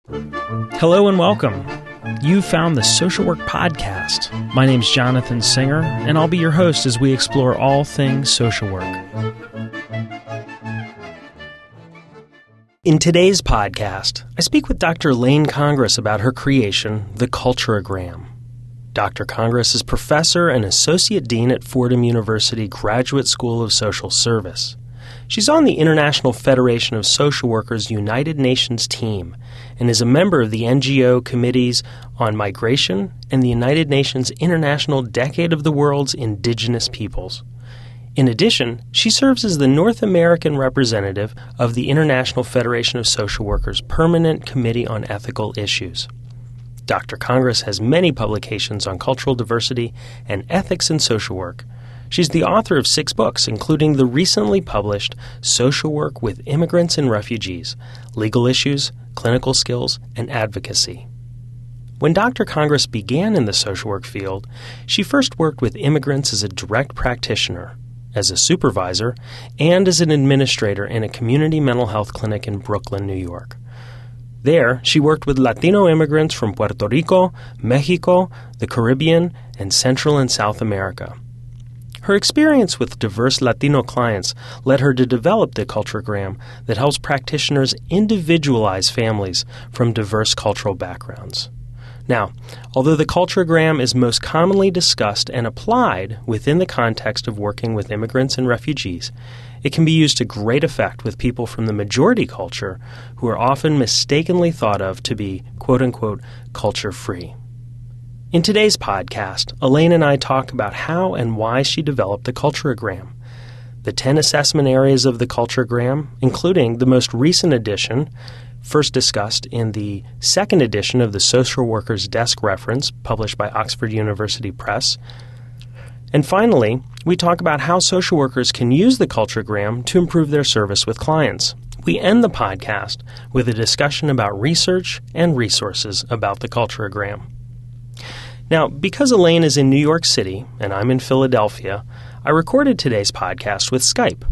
Hello and welcome. You found the Social Work Podcast. My name's Jonathan Singer, and I'll be your host as we explore all things social work. In today's podcast, I speak with Dr. Elaine Congress about her creation, the Culturagram. Dr. Congress is professor and associate dean at Fordham University Graduate School of Social Service. She's on the International Federation of Social Workers United Nations team and is a member of the NGO Committees on Migration and the United Nations International Decade of the World's Indigenous Peoples. In addition, she serves as the North American representative of the International Federation of Social Workers Permanent Committee on Ethical Issues. Dr. Congress has many publications on cultural diversity and ethics in social work. She's the author of 6 books, including the recently published Social Work with Immigrants and Refugees, Legal Issues, Clinical Skills, and Advocacy. When Dr. Congress began in the social work field, she first worked with immigrants as a direct practitioner, as a supervisor, and as an administrator in a community mental health clinic in Brooklyn, New York. There, she worked with Latino immigrants from Puerto Rico, Mexico, the Caribbean, and Central and South America. Her experience with diverse Latino clients led her to develop the Culturagram that helps practitioners individualize families from diverse cultural backgrounds. Now, although the Culturagram is most commonly discussed and applied within the context of working with immigrants and refugees, it can be used to great effect with people from the majority culture who are often mistakenly thought of to be, quote-unquote, culture-free. In today's podcast, Elaine and I talk about how and why she developed the Culturagram, the 10 assessment areas of the Culturagram, including the most recent edition, first discussed in the second edition of the Social Worker's Desk Reference, published by Oxford University Press. And finally, we talk about how social workers can use the Culturagram to improve their service with clients. We end the podcast with a discussion about research and resources about the Culturagram. Now, because Elaine is in New York City and I'm in Philadelphia, I recorded today's podcast with Skype.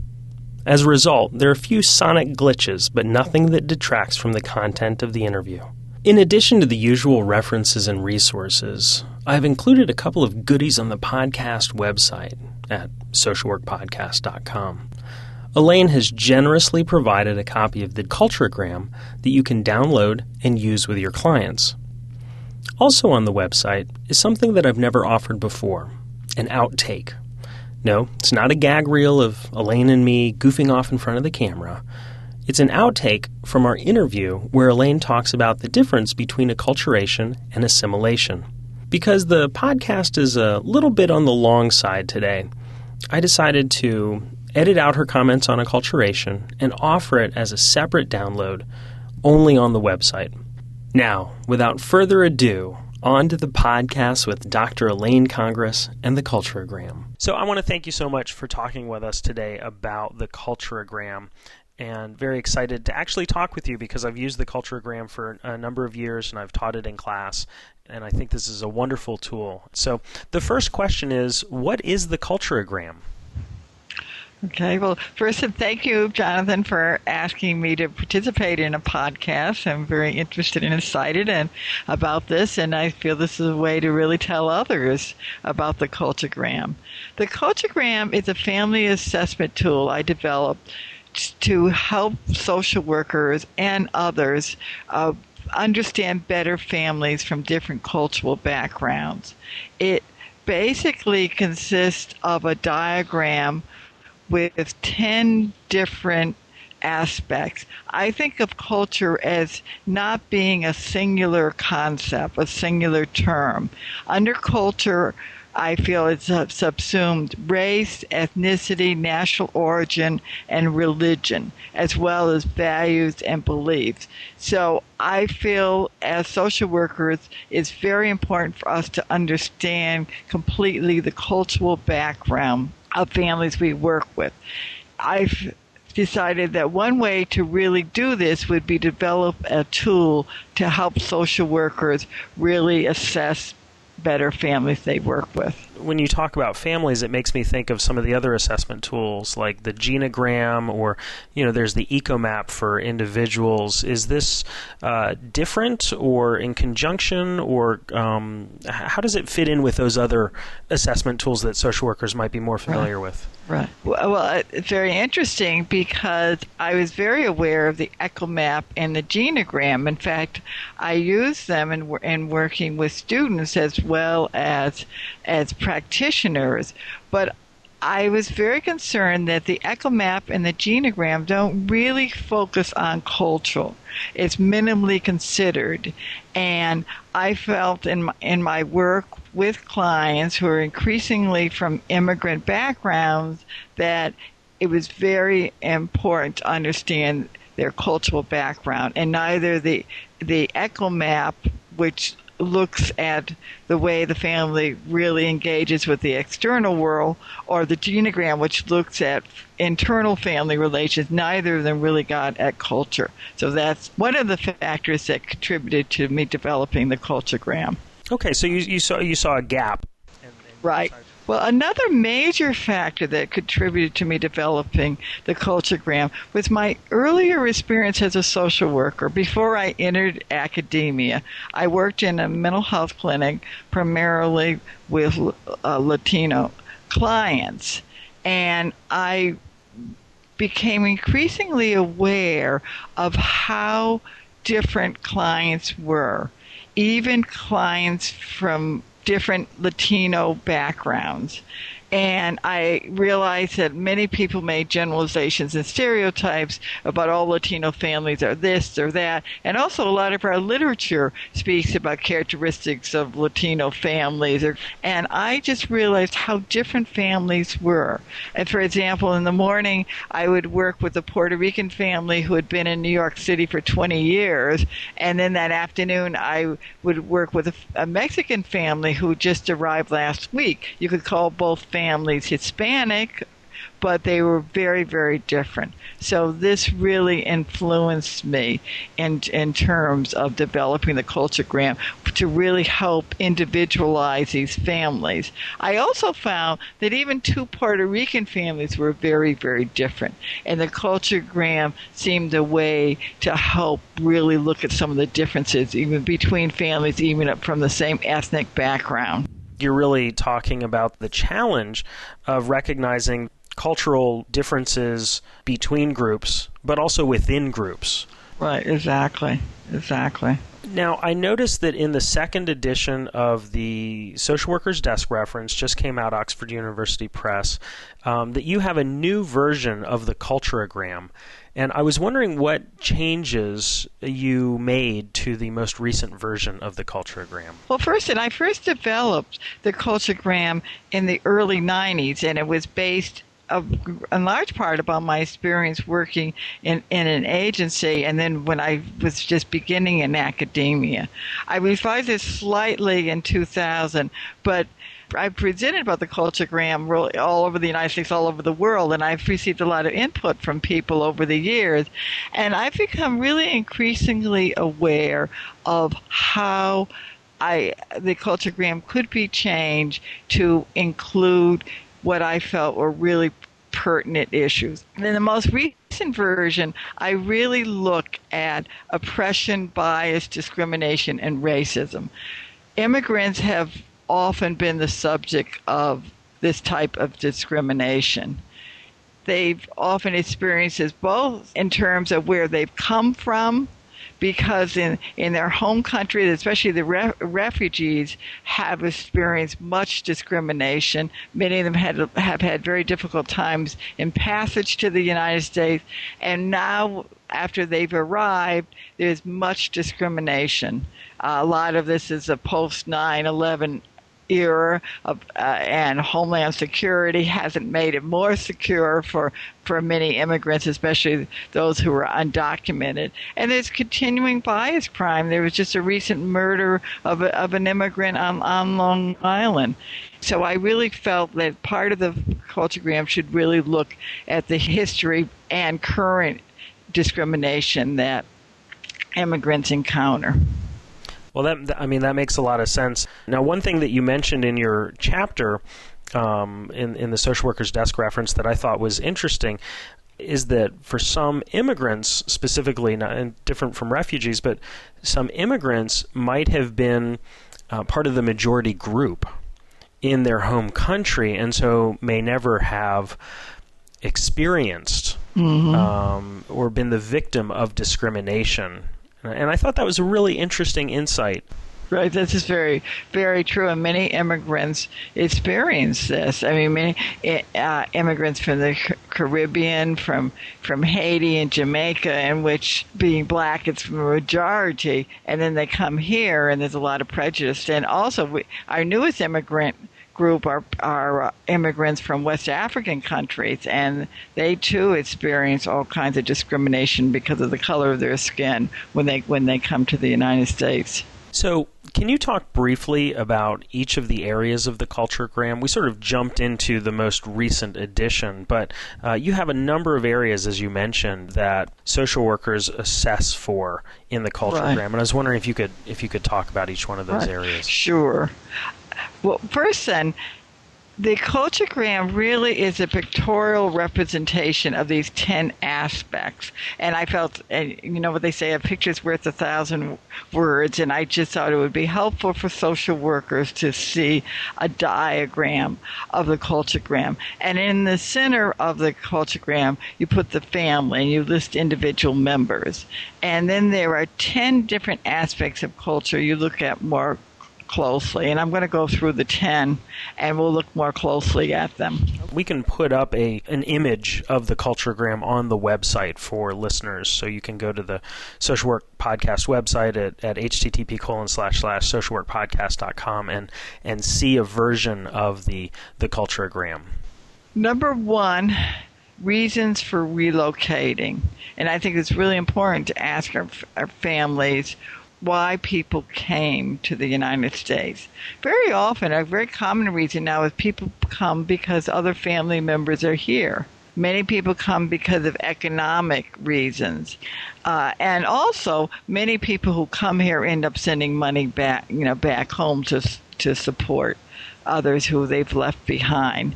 As a result, there are a few sonic glitches, but nothing that detracts from the content of the interview. In addition to the usual references and resources, I've included a couple of goodies on the podcast website at socialworkpodcast.com. Elaine has generously provided a copy of the Culturagram that you can download and use with your clients. Also on the website is something that I've never offered before, an outtake. No, it's not a gag reel of Elaine and me goofing off in front of the camera. It's an outtake from our interview where Elaine talks about the difference between acculturation and assimilation. Because the podcast is a little bit on the long side today, I decided to edit out her comments on acculturation and offer it as a separate download only on the website. Now, without further ado, on to the podcast with Dr. Elaine Congress and the Culturagram. So I want to thank you so much for talking with us today about the Culturagram, and very excited to actually talk with you because I've used the Culturagram for a number of years and I've taught it in class, and I think this is a wonderful tool. So the first question is, what is the Culturagram? Okay, well, first, thank you, Jonathan, for asking me to participate in a podcast. I'm very interested and excited about this, and I feel this is a way to really tell others about the Culturagram. The Culturagram is a family assessment tool I developed to help social workers and others understand better families from different cultural backgrounds. It basically consists of a diagram with 10 different aspects. I think of culture as not being a singular concept, a singular term. Under culture, I feel it's subsumed race, ethnicity, national origin, and religion, as well as values and beliefs. So I feel as social workers, it's very important for us to understand completely the cultural background of families we work with. I've decided that one way to really do this would be develop a tool to help social workers really assess better families they work with. when you talk about families, it makes me think of some of the other assessment tools like the genogram, or there's the ecomap for individuals. Is this different or in conjunction, or how does it fit in with those other assessment tools that social workers might be more familiar with? Right. Well, it's very interesting because I was very aware of the ecomap and the genogram. In fact, I use them in working with students as well as practitioners. But I was very concerned that the ecomap and the genogram don't really focus on cultural. It's minimally considered. And I felt in my work with clients who are increasingly from immigrant backgrounds that it was very important to understand their cultural background. And neither the ecomap, which looks at the way the family really engages with the external world, or the genogram, which looks at internal family relations, neither of them really got at culture. So that's one of the factors that contributed to me developing the Culturagram. Okay, so you saw a gap. Right. Well, another major factor that contributed to me developing the Culturagram was my earlier experience as a social worker. Before I entered academia, I worked in a mental health clinic primarily with Latino clients, and I became increasingly aware of how different clients were, even clients from different Latino backgrounds. And I realized that many people made generalizations and stereotypes about all Latino families are this or that. And also a lot of our literature speaks about characteristics of Latino families. And I just realized how different families were. And for example, in the morning, I would work with a Puerto Rican family who had been in New York City for 20 years. And then that afternoon, I would work with a Mexican family who just arrived last week. You could call both families Hispanic, but they were very, very different. So this really influenced me in terms of developing the Culturagram to really help individualize these families. I also found that even two Puerto Rican families were very, very different. And the Culturagram seemed a way to help really look at some of the differences, even between families, even from the same ethnic background. You're really talking about the challenge of recognizing cultural differences between groups, but also within groups. Right, exactly. Now, I noticed that in the second edition of the Social Worker's Desk Reference, just came out, Oxford University Press, that you have a new version of the Culturagram. And I was wondering what changes you made to the most recent version of the Culturagram. Well, I first developed the Culturagram in the early 90s, and it was based in large part about my experience working in an agency, and then when I was just beginning in academia. I revised it slightly in 2000, but I presented about the Culturagram really all over the United States, all over the world, and I've received a lot of input from people over the years. And I've become really increasingly aware of how the Culturagram could be changed to include what I felt were really pertinent issues. And in the most recent version, I really look at oppression, bias, discrimination, and racism. Immigrants have often been the subject of this type of discrimination. They've often experienced this both in terms of where they've come from, because in their home country, especially the refugees, have experienced much discrimination. Many of them have had very difficult times in passage to the United States, and now after they've arrived, there's much discrimination. A lot of this is a post 9/11 era and Homeland Security hasn't made it more secure for many immigrants, especially those who are undocumented. And there's continuing bias crime. There was just a recent murder of an immigrant on Long Island. So I really felt that part of the Culturagram should really look at the history and current discrimination that immigrants encounter. Well, that makes a lot of sense. Now, one thing that you mentioned in your chapter, in the social worker's desk reference, that I thought was interesting, is that for some immigrants, specifically, and different from refugees, but some immigrants might have been part of the majority group in their home country, and so may never have experienced or been the victim of discrimination. And I thought that was a really interesting insight. Right, this is very, very true, and many immigrants experience this. I mean, many immigrants from the Caribbean, from Haiti and Jamaica, in which being black is from a majority, and then they come here, and there's a lot of prejudice. And also, our newest immigrant group are immigrants from West African countries, and they too experience all kinds of discrimination because of the color of their skin when they come to the United States. So, can you talk briefly about each of the areas of the Culturagram? We sort of jumped into the most recent edition, but you have a number of areas, as you mentioned, that social workers assess for in the Culturagram. Right. And I was wondering if you could talk about each one of those areas. Sure. Well, first then, the Culturagram really is a pictorial representation of these 10 aspects. And I felt, and you know what they say, a picture's worth 1,000 words, and I just thought it would be helpful for social workers to see a diagram of the Culturagram. And in the center of the Culturagram, you put the family, and you list individual members. And then there are 10 different aspects of culture you look at more closely, and I'm going to go through the 10 and we'll look more closely at them. We can put up an image of the Culturagram on the website for listeners, so you can go to the Social Work Podcast website at http://socialworkpodcast.com and see a version of the Culturagram. Number 1, reasons for relocating. And I think it's really important to ask our families why people came to the United States. Very often, a very common reason now is people come because other family members are here. Many people come because of economic reasons. And also, many people who come here end up sending money back home to support others who they've left behind.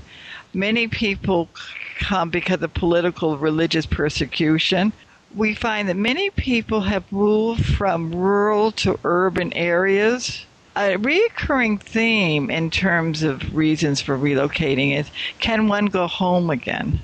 Many people come because of political, religious persecution. We find that many people have moved from rural to urban areas. A recurring theme in terms of reasons for relocating is, can one go home again?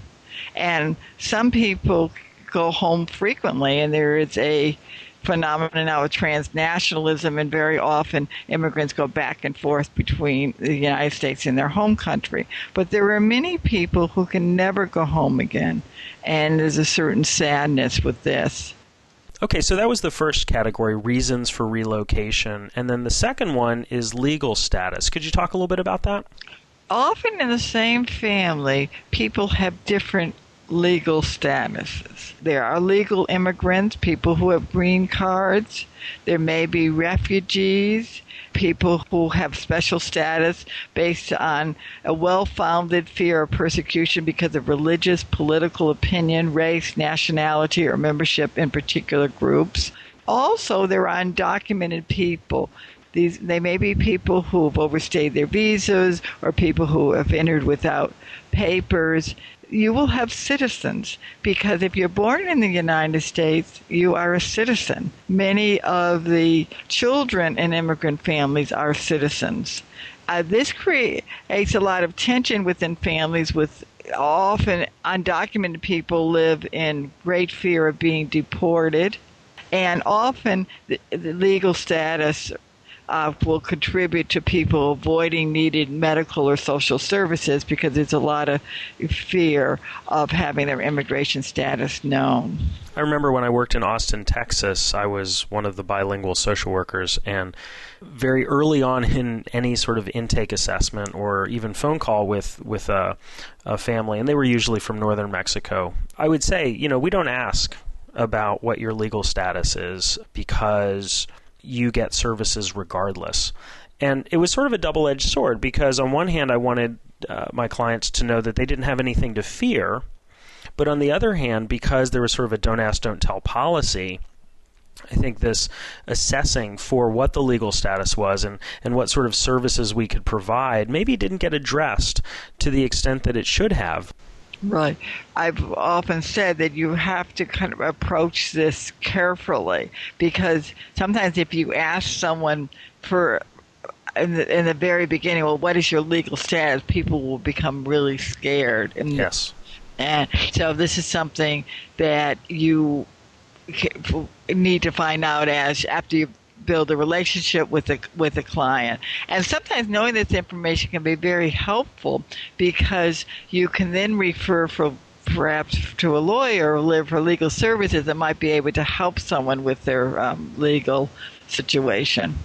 And some people go home frequently, and there is a phenomenon now of transnationalism, and very often immigrants go back and forth between the United States and their home country. But there are many people who can never go home again, and there's a certain sadness with this. Okay, so that was the first category, reasons for relocation. And then the second one is legal status. Could you talk a little bit about that? Often in the same family, people have different legal statuses. There are legal immigrants, people who have green cards. There may be refugees, people who have special status based on a well-founded fear of persecution because of religious, political opinion, race, nationality, or membership in particular groups. Also, there are undocumented people. They may be people who have overstayed their visas or people who have entered without papers. You will have citizens, because if you're born in the United States, you are a citizen. Many of the children in immigrant families are citizens. This creates a lot of tension within families. With often undocumented people live in great fear of being deported, and often the legal status will contribute to people avoiding needed medical or social services because there's a lot of fear of having their immigration status known. I remember when I worked in Austin, Texas, I was one of the bilingual social workers, and very early on in any sort of intake assessment or even phone call with a family, and they were usually from northern Mexico, I would say, we don't ask about what your legal status is because you get services regardless. And it was sort of a double-edged sword, because on one hand I wanted my clients to know that they didn't have anything to fear, but on the other hand, because there was sort of a don't ask, don't tell policy, I think this assessing for what the legal status was and what sort of services we could provide maybe didn't get addressed to the extent that it should have. Right. I've often said that you have to kind of approach this carefully, because sometimes if you ask someone in the very beginning, well, what is your legal status, people will become really scared. Yes. And so this is something that you need to find out after you build a relationship with the client. And sometimes knowing this information can be very helpful, because you can then refer perhaps to a lawyer or for legal services that might be able to help someone with their legal situation.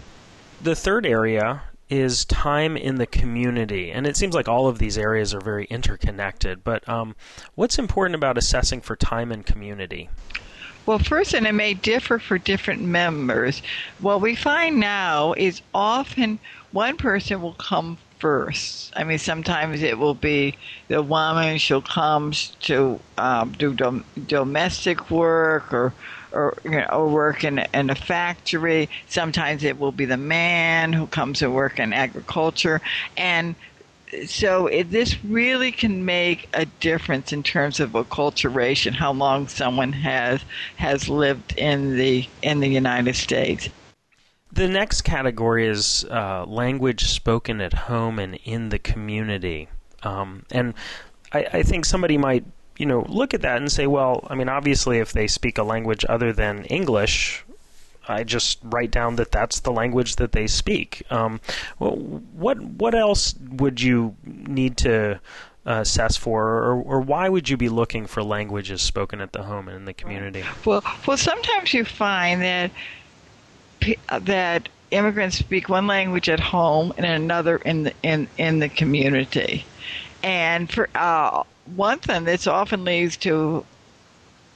The third area is time in the community, and it seems like all of these areas are very interconnected, but what's important about assessing for time in community? Well, first, and it may differ for different members, what we find now is often one person will come first. I mean, sometimes it will be the woman, she'll come to do domestic work or work in a factory. Sometimes it will be the man who comes to work in agriculture. And so this really can make a difference in terms of acculturation, how long someone has lived in the United States. The next category is language spoken at home and in the community. And I think somebody might look at that and say, well, I mean, obviously if they speak a language other than English, I just write down that that's the language that they speak. Well, what else would you need to assess for, or why would you be looking for languages spoken at the home and in the community? Well, sometimes you find that immigrants speak one language at home and another in the community, and for one thing, this often leads to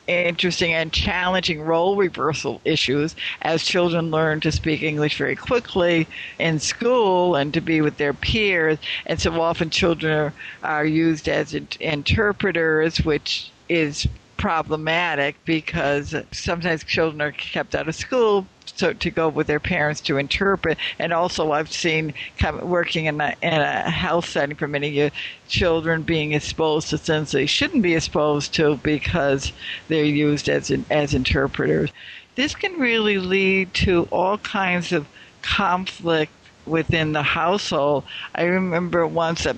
interesting and challenging role reversal issues as children learn to speak English very quickly in school and to be with their peers. And so often children are used as interpreters, which is problematic because sometimes children are kept out of school to go with their parents to interpret. And also I've seen working in a health setting for many years, children being exposed to things they shouldn't be exposed to because they're used as interpreters. This can really lead to all kinds of conflict within the household. I remember once a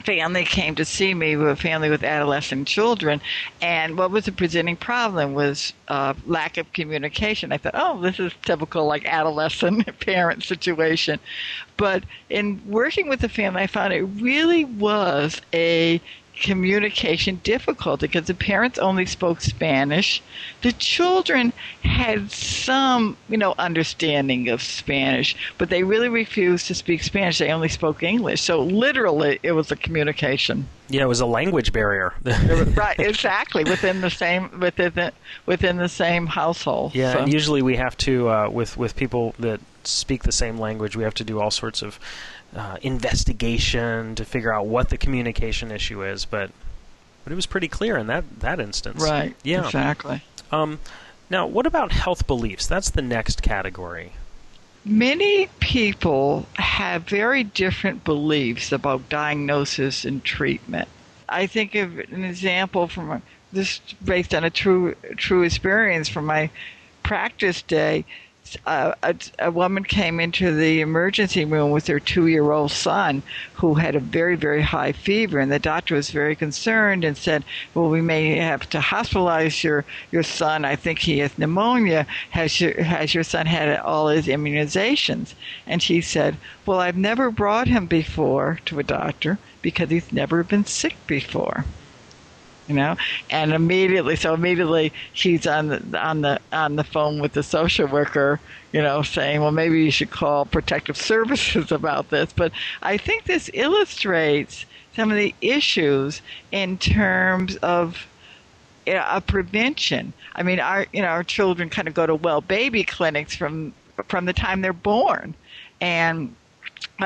family came to see me, a family with adolescent children, and what was the presenting problem was lack of communication. I thought, oh, this is typical like adolescent parent situation. But in working with the family, I found it really was a communication difficulty because the parents only spoke Spanish. The children had some, understanding of Spanish, but they really refused to speak Spanish. They only spoke English. So literally, it was a communication. Yeah, it was a language barrier. Right, exactly, within the same household. Yeah, so. And usually we have to with people that speak the same language, we have to do all sorts of investigation to figure out what the communication issue is, but it was pretty clear in that instance. Right. Yeah. Exactly. Now, what about health beliefs? That's the next category. Many people have very different beliefs about diagnosis and treatment. I think of an example from this based on a true experience from my practice day. A woman came into the emergency room with her 2-year-old son who had a very, very high fever, and the doctor was very concerned and said, well, we may have to hospitalize your son. I think he has pneumonia. Has your son had all his immunizations? And she said, well, I've never brought him before to a doctor because he's never been sick before. And immediately she's on the phone with the social worker, saying, well, maybe you should call protective services about this. But I think this illustrates some of the issues in terms of prevention. I mean, our children kind of go to baby clinics from the time they're born, and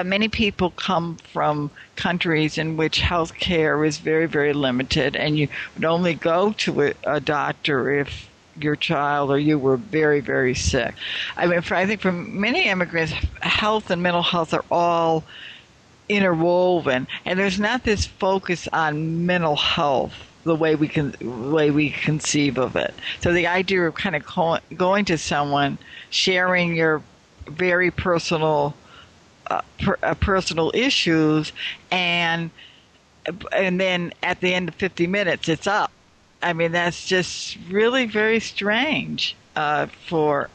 many people come from countries in which health care is very, very limited, and you would only go to a doctor if your child or you were very, very sick. I mean, I think for many immigrants, health and mental health are all interwoven, and there's not this focus on mental health the way we conceive of it. So the idea of kind of going to someone, sharing your very personal personal issues, and then at the end of 50 minutes, it's up. I mean, that's just really very strange for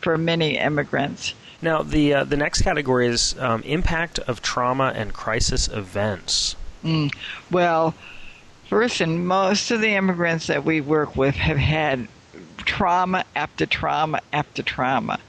many immigrants. Now, the next category is impact of trauma and crisis events. Well, first, and most of the immigrants that we work with have had trauma after trauma after trauma.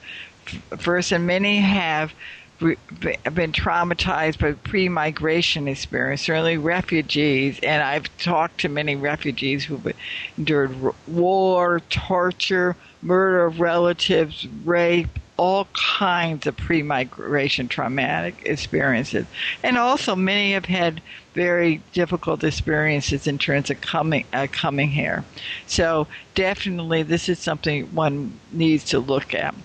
First, and many have been traumatized by pre-migration experience, certainly refugees, and I've talked to many refugees who've endured war, torture, murder of relatives, rape, all kinds of pre-migration traumatic experiences. And also many have had very difficult experiences in terms of coming here. So definitely this is something one needs to look at.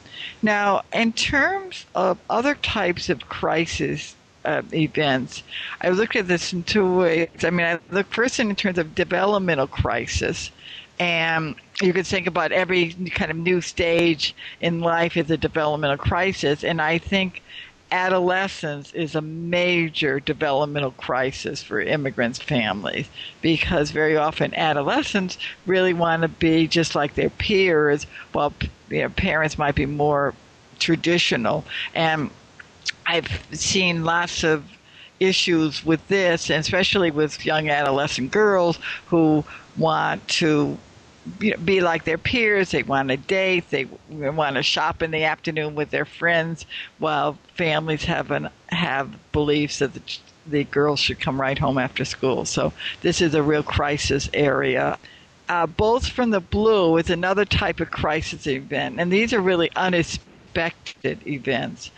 Now, in terms of other types of crisis events, I looked at this in two ways. I mean, I looked first in terms of developmental crisis, and you could think about every kind of new stage in life as a developmental crisis, and I think adolescence is a major developmental crisis for immigrants' families, because very often adolescents really want to be just like their peers, while parents might be more traditional. And I've seen lots of issues with this, and especially with young adolescent girls who want to be like their peers. They want to date. They want to shop in the afternoon with their friends, while families have beliefs that the girls should come right home after school. So this is a real crisis area. Bolts from the blue is another type of crisis event, and these are really unexpected events,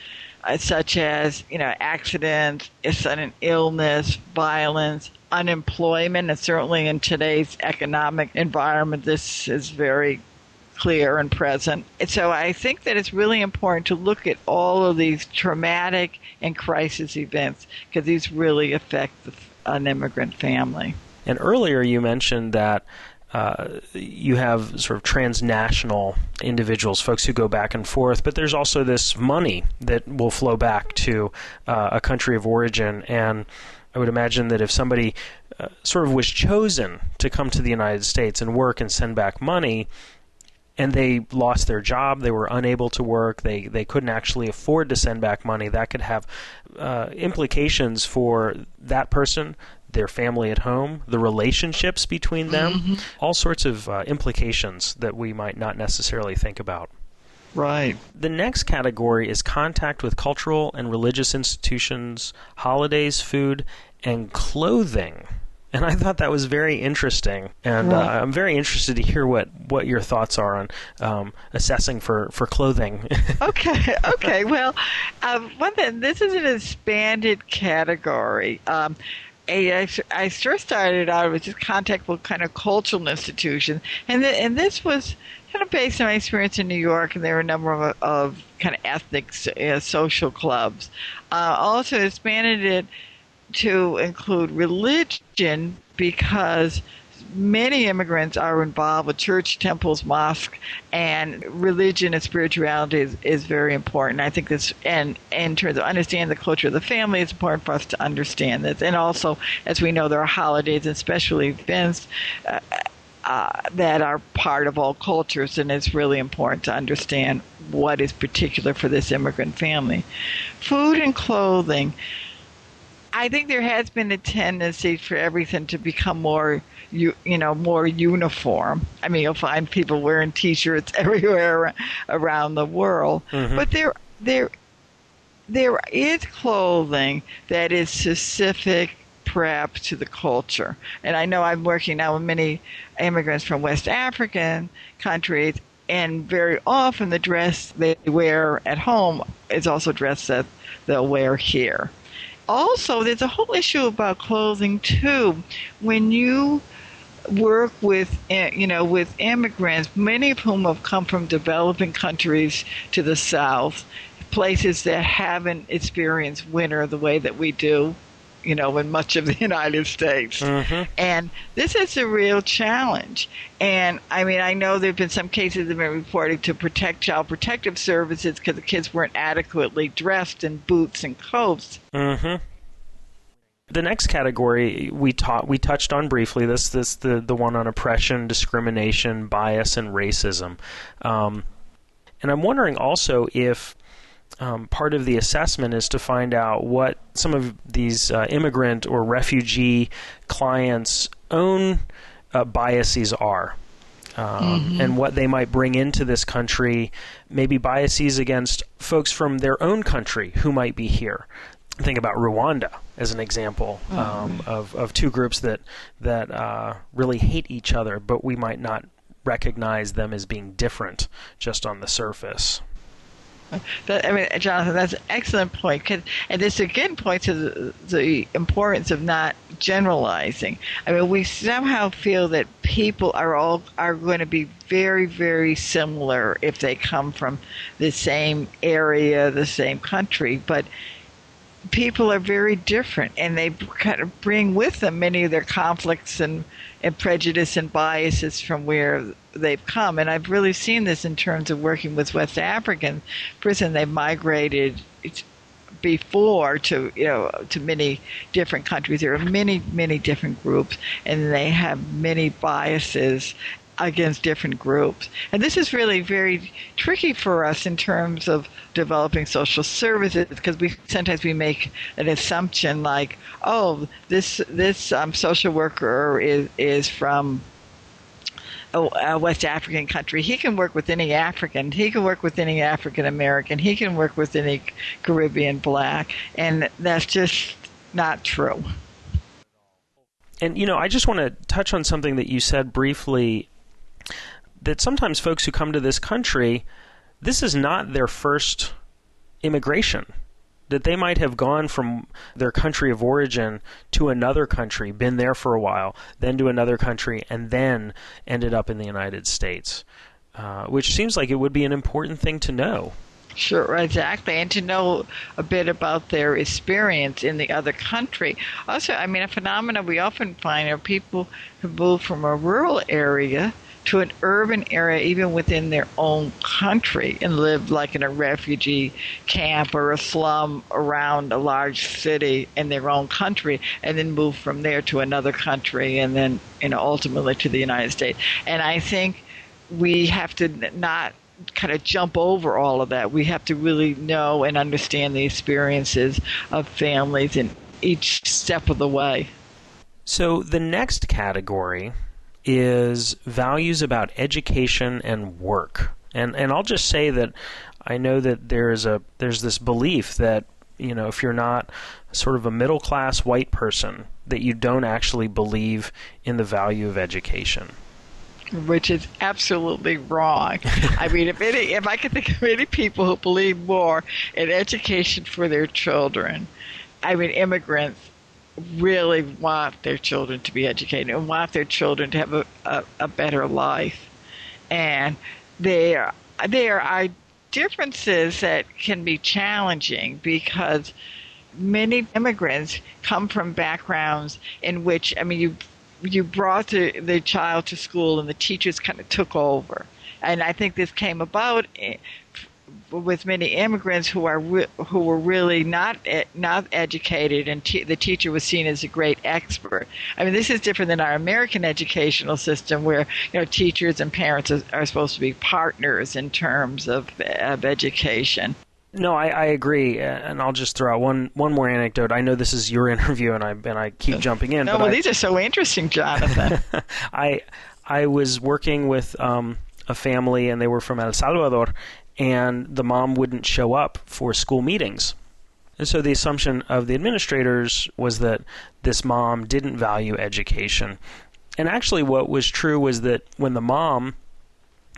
such as accidents, sudden illness, violence, unemployment, and certainly in today's economic environment, this is very clear and present. And so I think that it's really important to look at all of these traumatic and crisis events, because these really affect an immigrant family. And earlier you mentioned that you have sort of transnational individuals, folks who go back and forth, but there's also this money that will flow back to a country of origin. And I would imagine that if somebody sort of was chosen to come to the United States and work and send back money, and they lost their job, they were unable to work, they couldn't actually afford to send back money, that could have implications for that person, their family at home, the relationships between them, all sorts of implications that we might not necessarily think about. Right. The next category is contact with cultural and religious institutions, holidays, food, and clothing. And I thought that was very interesting, and I'm very interested to hear what your thoughts are on assessing for clothing. Okay. Well, one thing, this is an expanded category. I first started out with just contact with kind of cultural institutions, and this was kind of based on my experience in New York, and there were a number of kind of ethnic social clubs. Also expanded it to include religion, because many immigrants are involved with church, temples, mosques, and religion and spirituality is very important. I think this, and in terms of understanding the culture of the family, it's important for us to understand this. And also, as we know, there are holidays and special events that are part of all cultures, and it's really important to understand what is particular for this immigrant family. Food and clothing. I think there has been a tendency for everything to become more uniform. I mean, you'll find people wearing T-shirts everywhere around the world, but there is clothing that is specific, perhaps, to the culture. And I know I'm working now with many immigrants from West African countries, and very often the dress they wear at home is also dress that they'll wear here. Also, there's a whole issue about clothing, too. When you work with, with immigrants, many of whom have come from developing countries to the South, places that haven't experienced winter the way that we do, in much of the United States. Mm-hmm. And this is a real challenge. And I know there have been some cases that have been reported to Child Protective Services because the kids weren't adequately dressed in boots and coats. Mm-hmm. The next category we touched on briefly, the one on oppression, discrimination, bias, and racism. And I'm wondering also if part of the assessment is to find out what some of these immigrant or refugee clients' own biases are. And what they might bring into this country, maybe biases against folks from their own country who might be here. Think about Rwanda as an example of two groups that really hate each other, but we might not recognize them as being different just on the surface. Jonathan, that's an excellent point. And this again points to the importance of not generalizing. We somehow feel that people are going to be very, very similar if they come from the same area, the same country, but people are very different, and they kind of bring with them many of their conflicts and prejudice and biases from where they've come. And I've really seen this in terms of working with West African prisons. They've migrated before to many different countries. There are many, many different groups, and they have many biases against different groups. And this is really very tricky for us in terms of developing social services, because sometimes we make an assumption like, oh, this social worker is from a West African country. He can work with any African. He can work with any African American. He can work with any Caribbean Black. And that's just not true. And, I just want to touch on something that you said briefly, that sometimes folks who come to this country, this is not their first immigration. That they might have gone from their country of origin to another country, been there for a while, then to another country, and then ended up in the United States, which seems like it would be an important thing to know. Sure, exactly, and to know a bit about their experience in the other country. Also, a phenomenon we often find are people who move from a rural area to an urban area, even within their own country, and live like in a refugee camp or a slum around a large city in their own country, and then move from there to another country, and then ultimately to the United States. And I think we have to not kind of jump over all of that. We have to really know and understand the experiences of families in each step of the way. So the next category is values about education and work. And I'll just say that I know that there's this belief that, if you're not sort of a middle-class white person, that you don't actually believe in the value of education. Which is absolutely wrong. If I could think of any people who believe more in education for their children, immigrants really want their children to be educated and want their children to have a better life. And there are differences that can be challenging because many immigrants come from backgrounds in which, you brought the child to school and the teachers kind of took over. And I think this came about with many immigrants who were really not educated, and the teacher was seen as a great expert. This is different than our American educational system, where teachers and parents are supposed to be partners in terms of education. No, I agree, and I'll just throw out one more anecdote. I know this is your interview, and I keep jumping in. These are so interesting, Jonathan. I was working with a family, and they were from El Salvador, and the mom wouldn't show up for school meetings. And so the assumption of the administrators was that this mom didn't value education. And actually what was true was that when the mom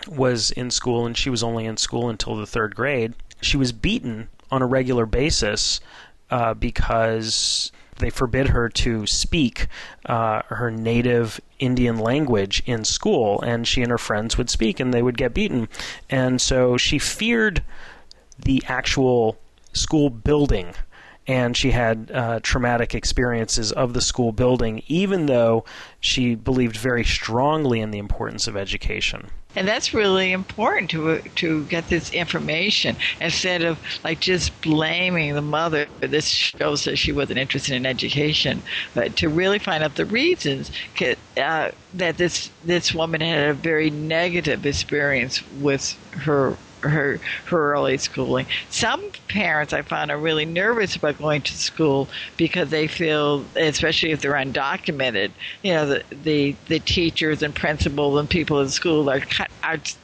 was in school, and she was only in school until the 3rd grade, she was beaten on a regular basis because they forbid her to speak her native Indian language in school, and she and her friends would speak, and they would get beaten. And so she feared the actual school building, and she had traumatic experiences of the school building, even though she believed very strongly in the importance of education. And that's really important to get this information instead of like just blaming the mother. This shows that she wasn't interested in education, but to really find out the reasons that this woman had a very negative experience with her early schooling. Some parents I found are really nervous about going to school because they feel, especially if they're undocumented, the teachers and principals and people in school are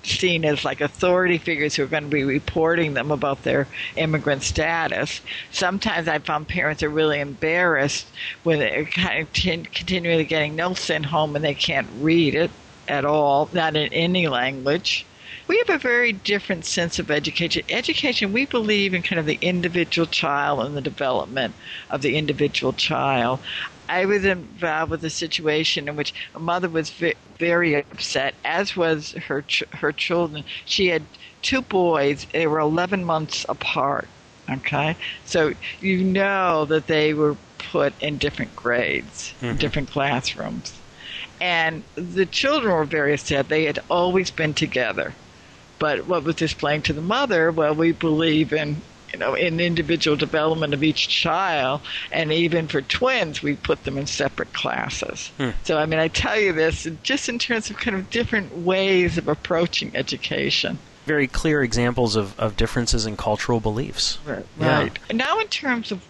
seen as like authority figures who are going to be reporting them about their immigrant status. Sometimes I found parents are really embarrassed when they're kind of continually getting notes sent home and they can't read it at all, not in any language. We have a very different sense of education. Education, we believe in kind of the individual child and the development of the individual child. I was involved with a situation in which a mother was very upset, as was her children. She had two boys. They were 11 months apart, okay? So you know that they were put in different grades, in different classrooms. And the children were very upset. They had always been together. But what was explained to the mother, well, we believe in individual development of each child, and even for twins, we put them in separate classes. So, I tell you this just in terms of kind of different ways of approaching education. Very clear examples of differences in cultural beliefs. Right. Yeah. Now, in terms of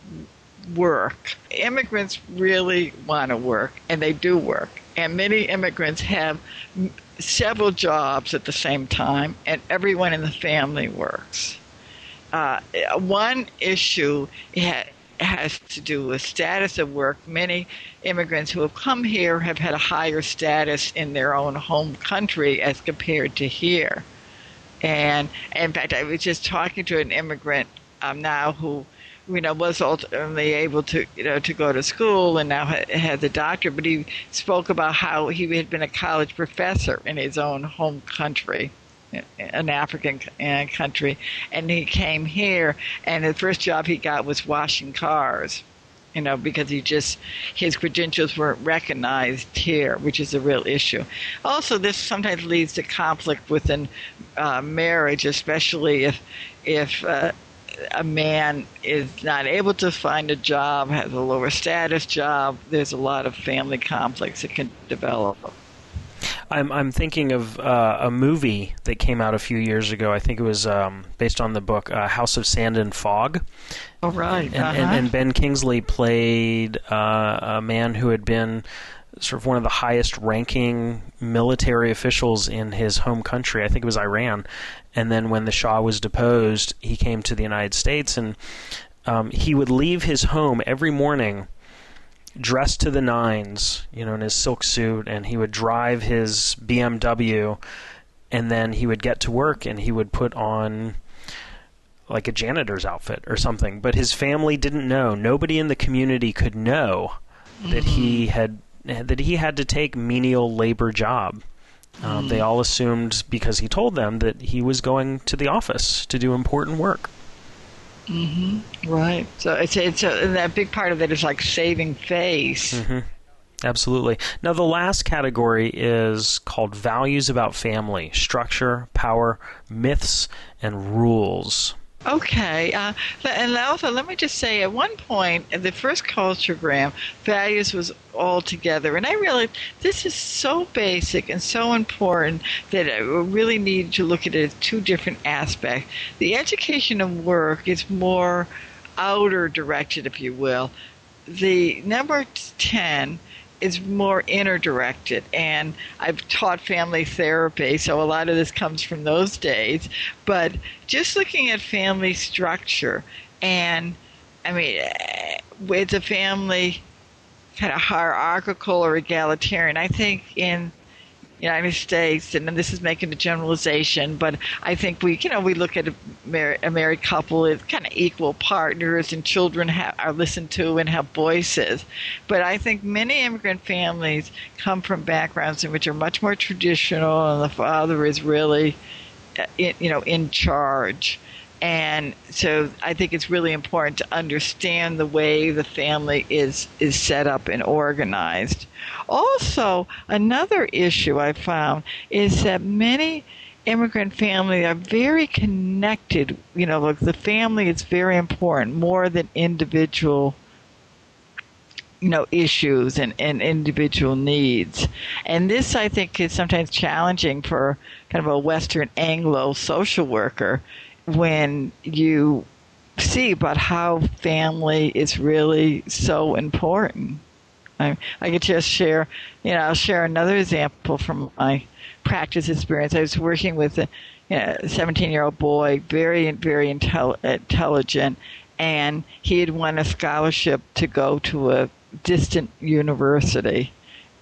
work, immigrants really want to work, and they do work. And many immigrants have several jobs at the same time, and everyone in the family works. One issue has to do with status of work. Many immigrants who have come here have had a higher status in their own home country as compared to here. And in fact, I was just talking to an immigrant now who was ultimately able to go to school and now has a doctorate, but he spoke about how he had been a college professor in his own home country, an African country, and he came here, and the first job he got was washing cars, because his credentials weren't recognized here, which is a real issue. Also, this sometimes leads to conflict within marriage, especially if a man is not able to find a job, has a lower status job. There's a lot of family conflicts that can develop. I'm thinking of a movie that came out a few years ago. I think it was based on the book House of Sand and Fog. Oh, right. And Ben Kingsley played a man who had been sort of one of the highest ranking military officials in his home country. I think it was Iran. And then when the Shah was deposed, he came to the United States, and he would leave his home every morning dressed to the nines, in his silk suit, and he would drive his BMW, and then he would get to work and he would put on like a janitor's outfit or something. But his family didn't know. Nobody in the community could know that he had to take menial labor job. They all assumed, because he told them, that he was going to the office to do important work. Right. So it's that big part of it is like saving face. Absolutely. Now, the last category is called values about family: structure, power, myths, and rules. Okay, and also let me just say, at one point, the first Culturagram, values was all together, and I realized this is so basic and so important that I really need to look at it as two different aspects. The education of work is more outer directed, if you will. The number 10 is more inner directed, and I've taught family therapy, so a lot of this comes from those days. But just looking at family structure, and with a family kind of hierarchical or egalitarian, I think in United States, and then this is making a generalization, but I think we look at a married couple as kind of equal partners, and children are listened to and have voices. But I think many immigrant families come from backgrounds in which are much more traditional, and the father is really, in charge. And so I think it's really important to understand the way the family is set up and organized. Also, another issue I found is that many immigrant families are very connected. Like the family is very important, more than individual issues and individual needs. And this, I think, is sometimes challenging for kind of a Western Anglo social worker when you see about how family is really so important. I could just share, I'll share another example from my practice experience. I was working with a 17-year-old boy, very, very intelligent, and he had won a scholarship to go to a distant university.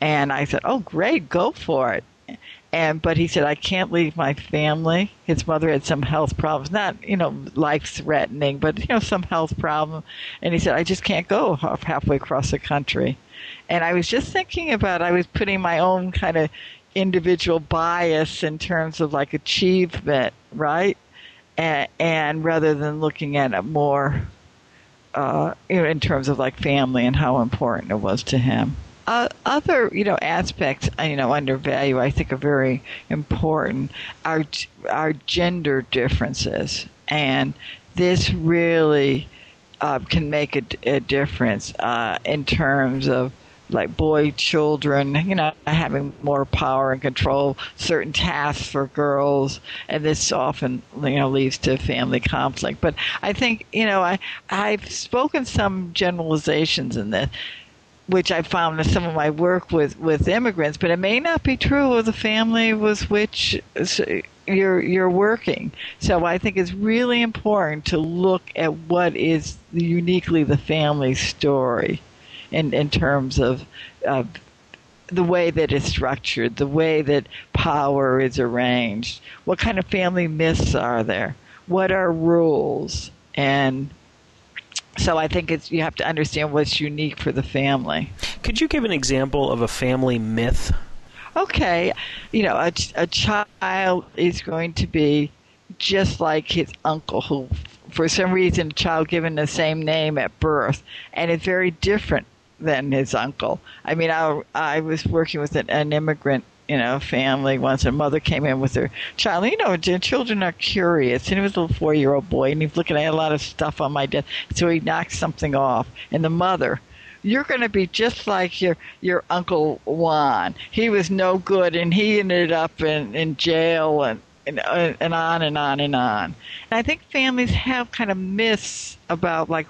And I said, oh, great, go for it. But he said, I can't leave my family. His mother had some health problems, not, life-threatening, but, some health problem. And he said, I just can't go halfway across the country. And I was just thinking I was putting my own kind of individual bias in terms of like achievement, right? And rather than looking at it more, in terms of like family and how important it was to him. Other, aspects, undervalue, I think are very important are gender differences. And this really can make a difference in terms of like children, having more power and control certain tasks for girls, and this often, leads to family conflict. But I think, I've spoken some generalizations in this, which I found in some of my work with immigrants, but it may not be true of the family with which you're working. So I think it's really important to look at what is uniquely the family story in terms of the way that it's structured, the way that power is arranged, what kind of family myths are there, what are rules, and so I think you have to understand what's unique for the family. Could you give an example of a family myth? Okay. A child is going to be just like his uncle, who, for some reason, a child given the same name at birth, and it's very different than his uncle. I mean, I was working with an immigrant family once. A mother came in with her child. Children are curious. And it was a little 4-year-old boy, and he's looking at a lot of stuff on my desk. So he knocked something off. And the mother, you're going to be just like your Uncle Juan. He was no good, and he ended up in jail, and on and on and on. And I think families have kind of myths about, like,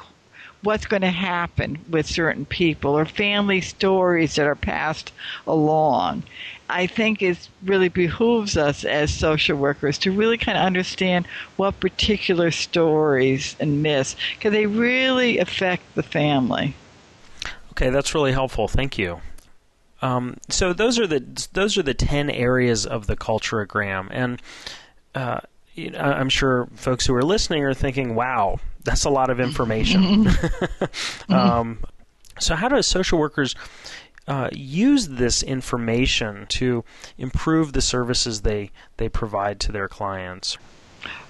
what's going to happen with certain people, or family stories that are passed along. I think it really behooves us as social workers to really kind of understand what particular stories and myths, because they really affect the family. Okay, that's really helpful. Thank you. So those are the 10 areas of the Culturagram, and I'm sure folks who are listening are thinking, "Wow, that's a lot of information." So how do social workers use this information to improve the services they provide to their clients?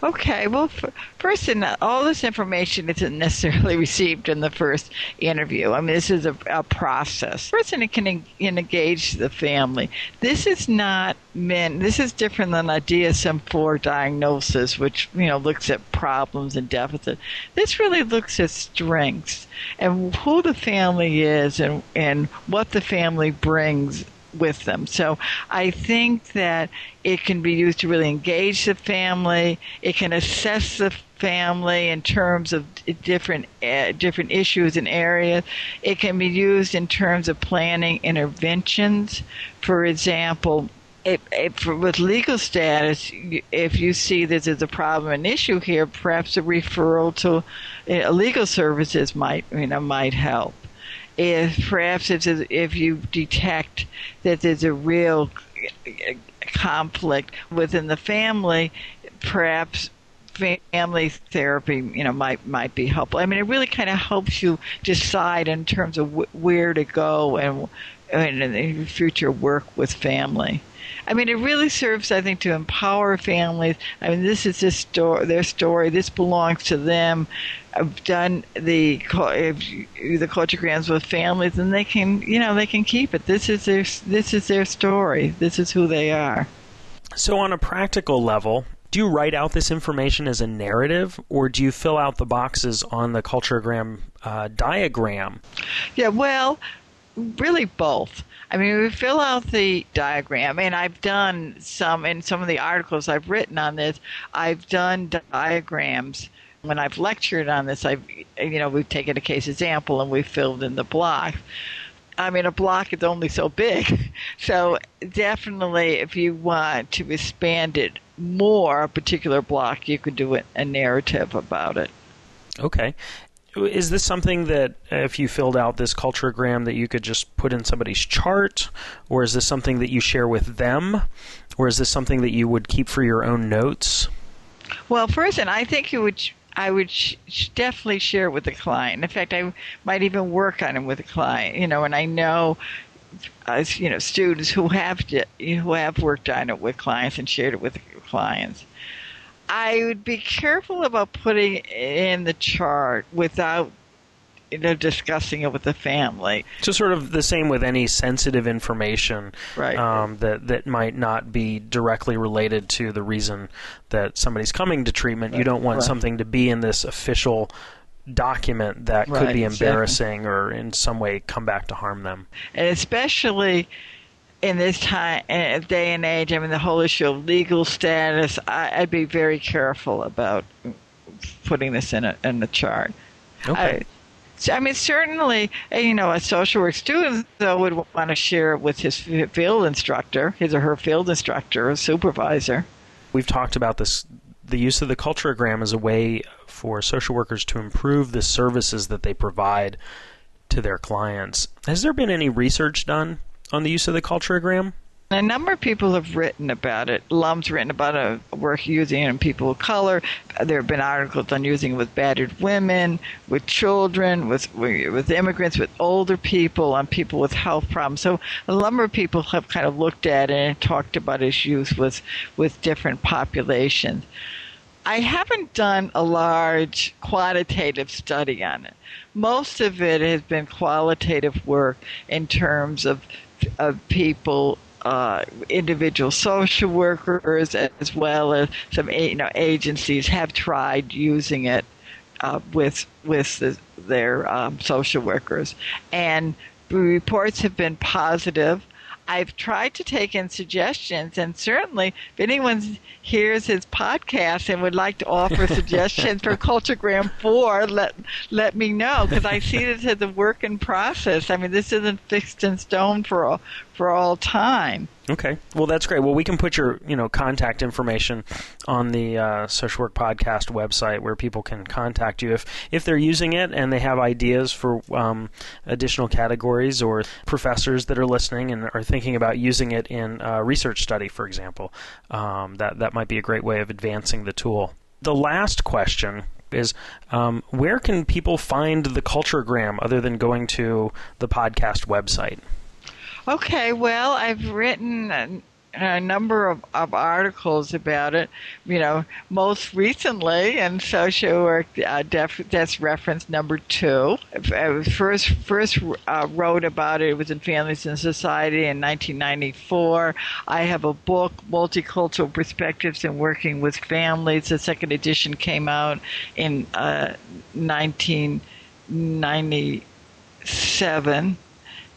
Okay, well, first, all this information isn't necessarily received in the first interview. I mean, this is a process. First, it can engage the family. This is different than a DSM-4 diagnosis, which, looks at problems and deficits. This really looks at strengths and who the family is and what the family brings with them. So I think that it can be used to really engage the family. It can assess the family in terms of different issues and areas. It can be used in terms of planning interventions. For example, with legal status, if you see that there's a problem, an issue here, perhaps a referral to legal services might help. If you detect that there's a real conflict within the family, perhaps family therapy, might be helpful. I mean, it really kind of helps you decide in terms of where to go and in future work with family. I mean, it really serves, I think, to empower families. I mean, this is their story. This belongs to them. I've done the culturagrams with families, and they can keep it. This is their story. This is who they are. So, on a practical level, do you write out this information as a narrative, or do you fill out the boxes on the Culturagram diagram? Yeah, well, really both. I mean, we fill out the diagram, and I've done some of the articles I've written on this. I've done diagrams. When I've lectured on this, we've taken a case example and we've filled in the block. I mean, a block is only so big. So definitely, if you want to expand it more, a particular block, you could do a narrative about it. Okay. Is this something that if you filled out this Culturagram that you could just put in somebody's chart? Or is this something that you share with them? Or is this something that you would keep for your own notes? Well, first, and I think I would definitely share it with the client. In fact, I might even work on it with the client. And I know, students who have worked on it with clients and shared it with clients. I would be careful about putting it in the chart without discussing it with the family. So sort of the same with any sensitive information, right? That might not be directly related to the reason that somebody's coming to treatment. Right. You don't want something to be in this official document that could be embarrassing or in some way come back to harm them. And especially in this day and age, I mean, the whole issue of legal status, I'd be very careful about putting this in the chart. Okay. I mean, certainly, a social work student, though, would want to share it with his field instructor, his or her field instructor or supervisor. We've talked about this, the use of the Culturagram as a way for social workers to improve the services that they provide to their clients. Has there been any research done on the use of the Culturagram? A number of people have written about it. Lum's written about it, work using it in people of color. There have been articles on using it with battered women, with children, with immigrants, with older people, on people with health problems. So a number of people have kind of looked at it and talked about its use with different populations. I haven't done a large quantitative study on it. Most of it has been qualitative work in terms of people, individual social workers, as well as some agencies have tried using it with their social workers, and the reports have been positive. I've tried to take in suggestions, and certainly if anyone hears his podcast and would like to offer suggestions for Culturagram 4, let me know, because I see this as a work in process. I mean, this isn't fixed in stone for all time. Okay. Well, that's great. Well, we can put your contact information on the Social Work Podcast website where people can contact you if they're using it and they have ideas for additional categories, or professors that are listening and are thinking about using it in a research study, for example. That might be a great way of advancing the tool. The last question is, where can people find the Culturagram other than going to the podcast website? Okay, well, I've written a number of articles about it. Most recently in Social Work, that's reference number 2. I first wrote about it. It was in Families and Society in 1994. I have a book, Multicultural Perspectives in Working with Families. The second edition came out in 1997,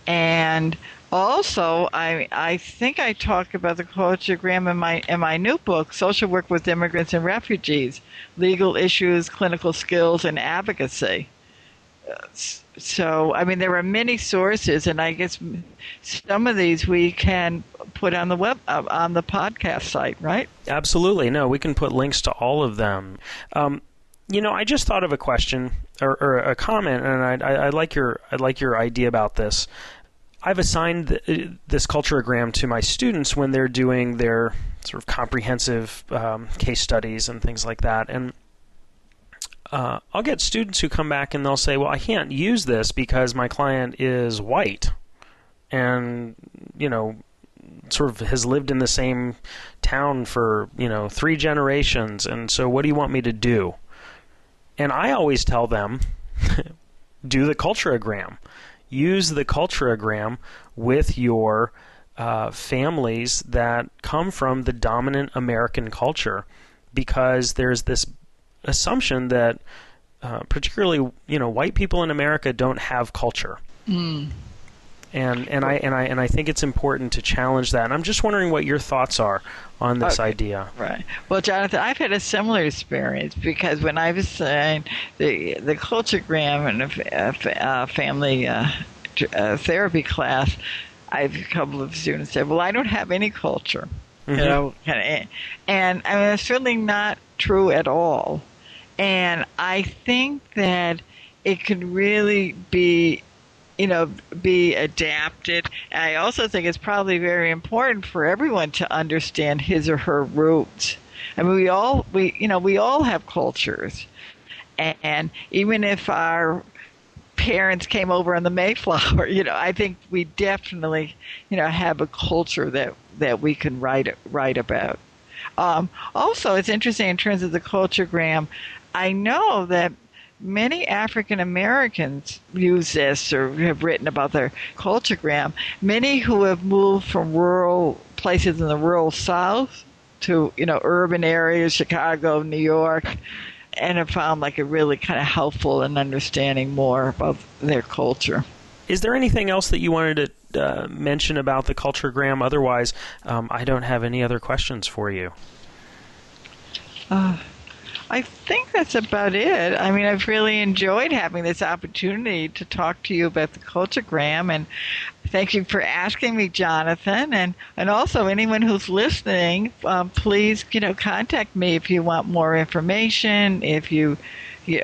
and also, I think I talk about the Culturagram in my new book, Social Work with Immigrants and Refugees, Legal Issues, Clinical Skills, and Advocacy. So, I mean, there are many sources, and I guess some of these we can put on the on the podcast site, right? Absolutely. No, we can put links to all of them. I just thought of a question or a comment, and I like your idea about this. I've assigned this Culturagram to my students when they're doing their sort of comprehensive case studies and things like that. And I'll get students who come back and they'll say, well, I can't use this because my client is white and, sort of has lived in the same town for, 3 generations. And so what do you want me to do? And I always tell them, do the Culturagram. Use the Culturagram with your families that come from the dominant American culture, because there's this assumption that particularly white people in America don't have culture. And I think it's important to challenge that. And I'm just wondering what your thoughts are on this idea. Right. Well, Jonathan, I've had a similar experience, because when I was in the Culturagram and a family therapy class, I have a couple of students said, "Well, I don't have any culture," and it's certainly not true at all. And I think that it could really be adapted. And I also think it's probably very important for everyone to understand his or her roots. I mean, we all have cultures, and even if our parents came over on the Mayflower, I think we definitely, have a culture that we can write about. Also, it's interesting in terms of the Culturagram. I know that many African Americans use this or have written about their Culturagram. Many who have moved from rural places in the rural South to, urban areas, Chicago, New York, and have found like it really kind of helpful in understanding more about their culture. Is there anything else that you wanted to mention about the Culturagram? Otherwise, I don't have any other questions for you. I think that's about it. I mean, I've really enjoyed having this opportunity to talk to you about the Culturagram, and thank you for asking me, Jonathan. And also, anyone who's listening, please, contact me if you want more information, if you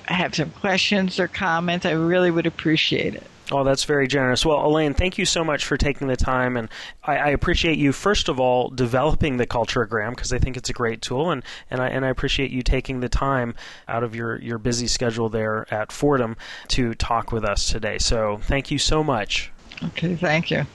have some questions or comments. I really would appreciate it. Oh, that's very generous. Well, Elaine, thank you so much for taking the time, and I appreciate you, first of all, developing the Culturagram, because I think it's a great tool, and I appreciate you taking the time out of your busy schedule there at Fordham to talk with us today. So thank you so much. Okay, thank you.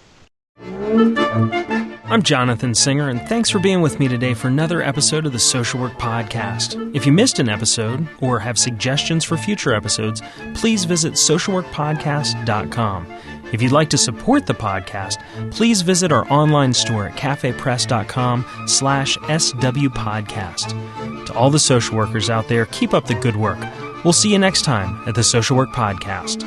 I'm Jonathan Singer, and thanks for being with me today for another episode of the Social Work Podcast. If you missed an episode or have suggestions for future episodes, please visit socialworkpodcast.com. If you'd like to support the podcast, please visit our online store at cafepress.com/swpodcast. To all the social workers out there, keep up the good work. We'll see you next time at the Social Work Podcast.